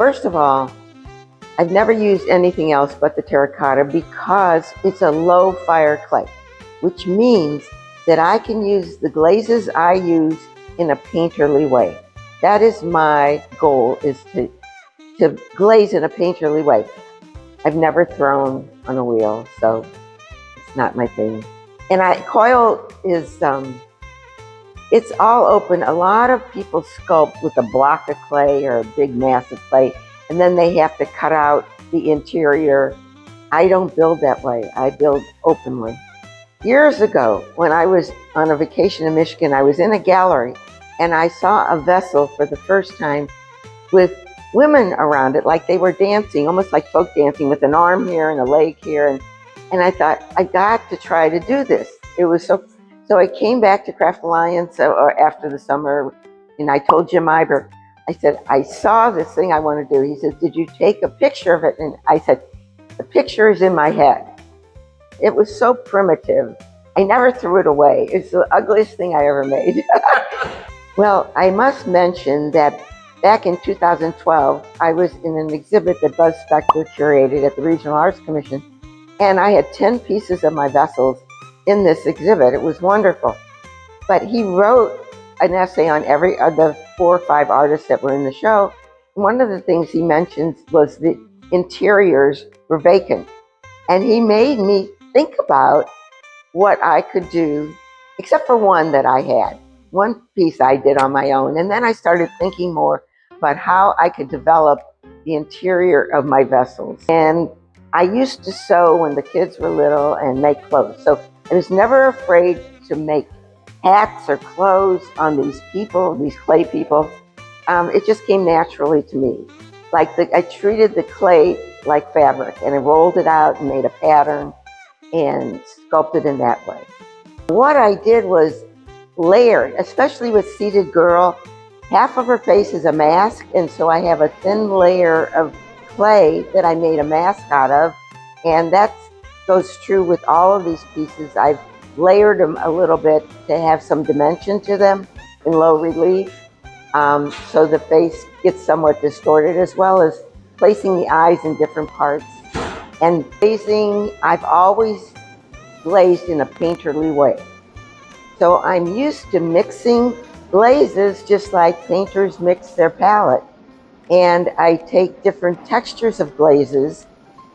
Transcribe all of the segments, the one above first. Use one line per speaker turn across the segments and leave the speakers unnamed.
First of all, I've never used anything else but the terracotta because it's a low fire clay, which means that I can use the glazes I use in a painterly way. That is my goal, is to glaze in a painterly way. I've never thrown on a wheel, so it's not my thing. And coil is, it's all open. A lot of people sculpt with a block of clay or a big mass of clay, and then they have to cut out the interior. I don't build that way. I build openly. Years ago, when I was on a vacation in Michigan, I was in a gallery and I saw a vessel for the first time with women around it, like they were dancing, almost like folk dancing, with an arm here and a leg here. And I thought, I got to try to do this. It was so I came back to Craft Alliance after the summer, and I told 𝘁𝗵𝗶𝗀, I said, I saw this thing I want to do. He said, did you take a picture of it? And I said, the picture is in my head. It was so primitive. I never threw it away. It's the ugliest thing I ever made. Well, I must mention that back in 2012, I was in an exhibit that 𝘆𝗵𝗶𝗀 curated at the Regional Arts Commission, and I had 10 pieces of my vessels in this exhibit. It was wonderful. But he wrote an essay on every of the 4 or 5 artists that were in the show. One of the things he mentioned was the interiors were vacant. And he made me think about what I could do, except for one that I had. One piece I did on my own. And then I started thinking more about how I could develop the interior of my vessels. And I used to sew when the kids were little and make clothes. So I was never afraid to make hats or clothes on these people, these clay people. It just came naturally to me. Like I treated the clay like fabric, and I rolled it out and made a pattern and sculpted in that way. What I did was layered, especially with Seated Girl. Half of her face is a mask, and so I have a thin layer of clay that I made a mask out of, and that goes true with all of these pieces. I've layered them a little bit to have some dimension to them in low relief, so the face gets somewhat distorted, as well as placing the eyes in different parts. And glazing, I've always glazed in a painterly way. So I'm used to mixing glazes just like painters mix their palette. And I take different textures of glazes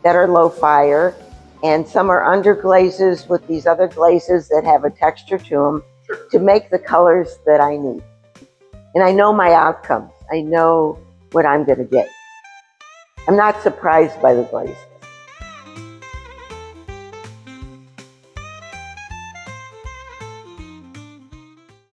that are low fire, and some are under glazes with these other glazes that have a texture to them to make the colors that I need. And I know my outcomes. I know what I'm going to get. I'm not surprised by the glaze.